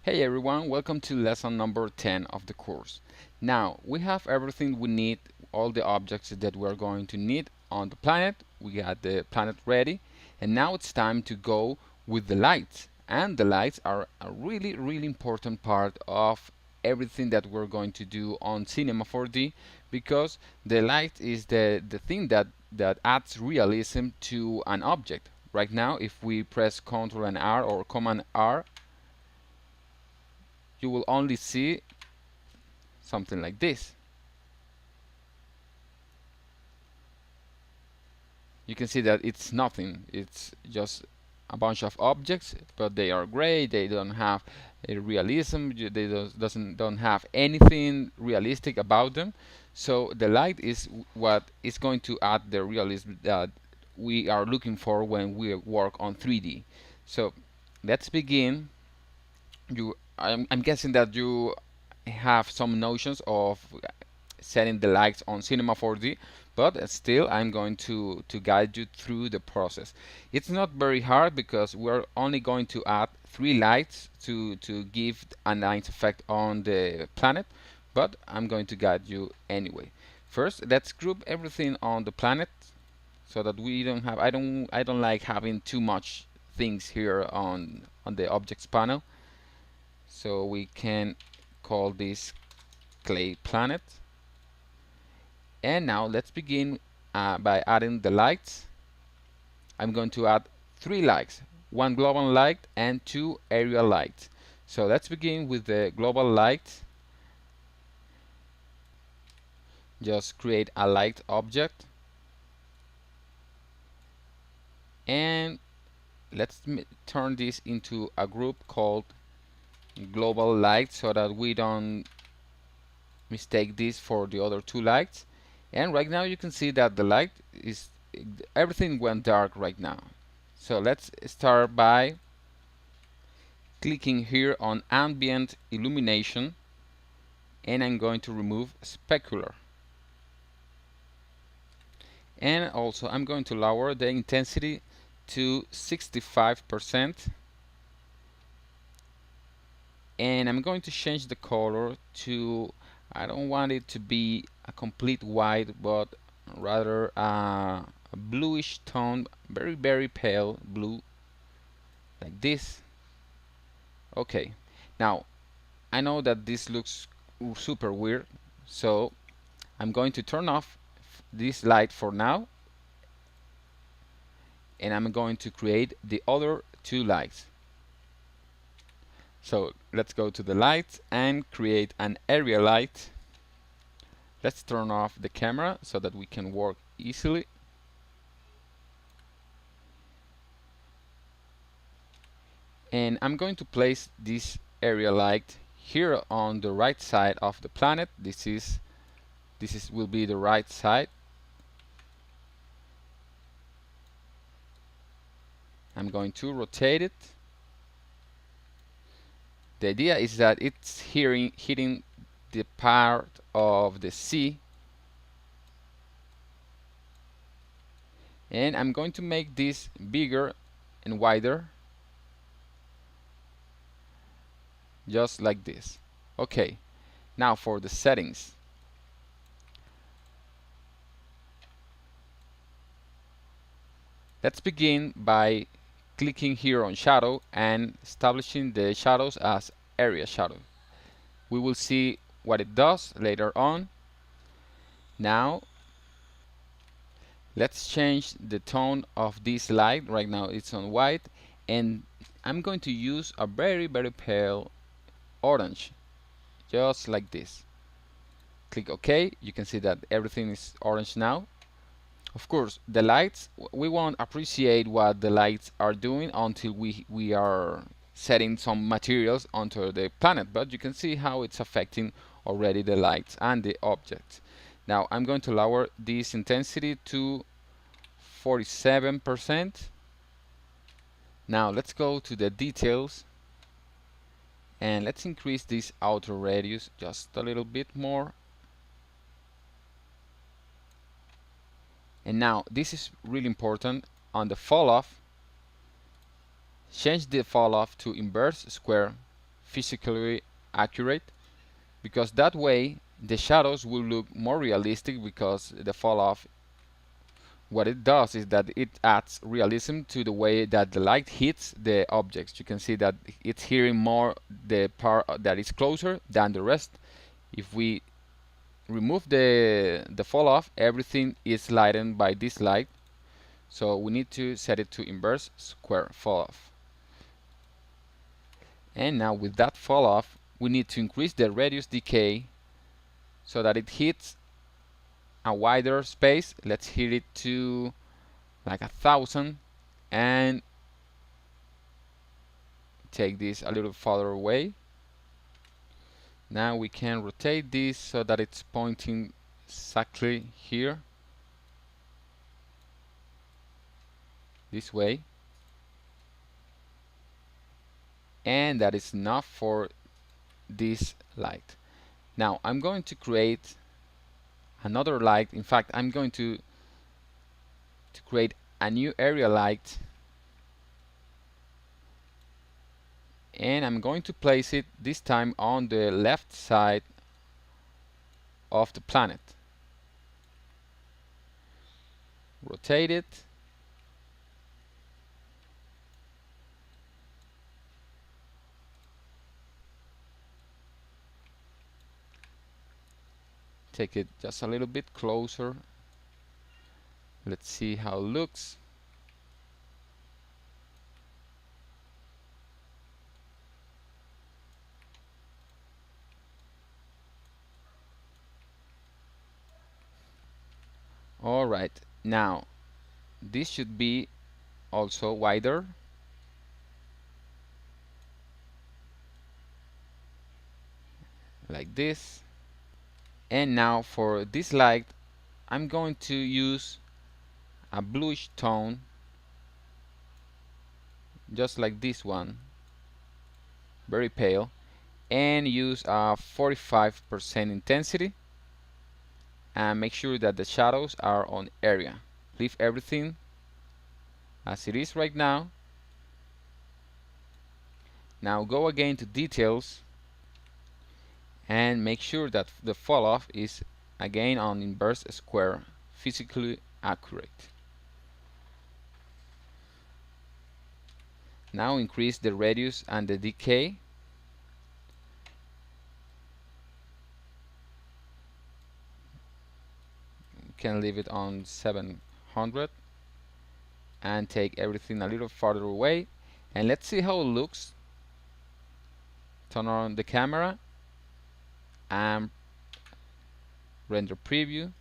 Hey everyone, welcome to lesson number 10 of the course. Now, we have everything we need, all the objects that we're going to need on the planet. We got the planet ready, and now it's time to go with the lights. And the lights are a really important part of everything that we're going to do on Cinema 4D because the light is the thing that adds realism to an object. Right now, if we press Ctrl and R or Command R, you will only see something like this. You can see that it's nothing. It's just a bunch of objects, but they are gray. They don't have a realism. They don't have anything realistic about them. So the light is what is going to add the realism that we are looking for when we work on 3D. So let's begin. I'm guessing that you have some notions of setting the lights on Cinema 4D, but still I'm going to guide you through the process. It's not very hard because we're only going to add 3 lights to give a nice effect on the planet, but I'm going to guide you anyway. First, let's group everything on the planet so that we don't have I don't like having too much things here on the objects panel. So we can call this clay planet. And now let's begin by adding the lights. I'm going to add 3 lights, 1 global light and 2 area lights. So let's begin with the global light. Just create a light object and let's turn this into a group called global light so that we don't mistake this for the other 2 lights. And right now you can see that the light is everything went dark right now. So let's start by clicking here on Ambient Illumination, and I'm going to remove Specular. And also I'm going to lower the intensity to 65%, and I'm going to change the color to, I don't want it to be a complete white, but rather a bluish tone, very pale blue, like this. Okay, now I know that this looks super weird, so I'm going to turn off this light for now, and I'm going to create the other 2 lights. So let's go to the lights and create an area light. Let's turn off the camera so that we can work easily. And I'm going to place this area light here on the right side of the planet. This will be the right side. I'm going to rotate it. The idea is that it's hitting the part of the sea, and I'm going to make this bigger and wider, just like this. Okay, now for the settings. Let's begin by clicking here on shadow and establishing the shadows as area shadow. We will see what it does later on. Now let's change the tone of this light. Right now it's on white, and I'm going to use a very pale orange, just like this. Click OK. You can see that everything is orange now. Of course, the lights, we won't appreciate what the lights are doing until we are setting some materials onto the planet, but you can see how it's affecting already the lights and the objects. Now I'm going to lower this intensity to 47%. Now let's go to the details and let's increase this outer radius just a little bit more. And now this is really important. On the fall off, change the fall off to inverse square physically accurate, because that way the shadows will look more realistic, because the fall off, what it does is that it adds realism to the way that the light hits the objects. You can see that it's hitting more the part that is closer than the rest. If we remove the fall off, everything is lightened by this light, so we need to set it to inverse square fall off. And now with that fall off, we need to increase the radius decay so that it hits a wider space. Let's hit it to like 1,000 and take this a little farther away. Now we can rotate this so that it's pointing exactly here, this way, and that is enough for this light. Now I'm going to create another light. In fact, I'm going to create a new area light, and I'm going to place it this time on the left side of the planet. Rotate it, take it just a little bit closer. Let's see how it looks. Alright, now this should be also wider. Like this. And now for this light, I'm going to use a bluish tone, just like this one, very pale, and use a 45% intensity, and make sure that the shadows are on area. Leave everything as it is right now. Now go again to details and make sure that the fall off is again on inverse square, physically accurate. Now increase the radius and the decay. You can leave it on 700 and take everything a little farther away, and let's see how it looks. Turn on the camera and render preview.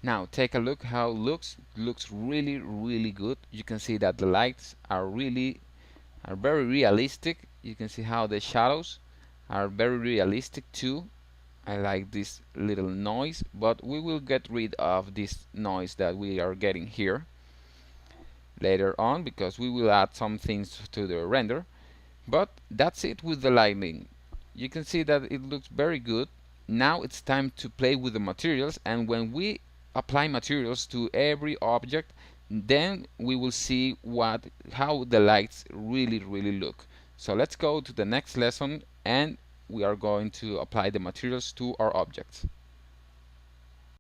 Now take a look how it looks. It looks really good. You can see that the lights are very realistic. You can see how the shadows are very realistic too. I like this little noise, but we will get rid of this noise that we are getting here later on, because we will add some things to the render. But that's it with the lighting. You can see that it looks very good. Now it's time to play with the materials, and when we apply materials to every object, then we will see how the lights really look. So let's go to the next lesson, and we are going to apply the materials to our objects.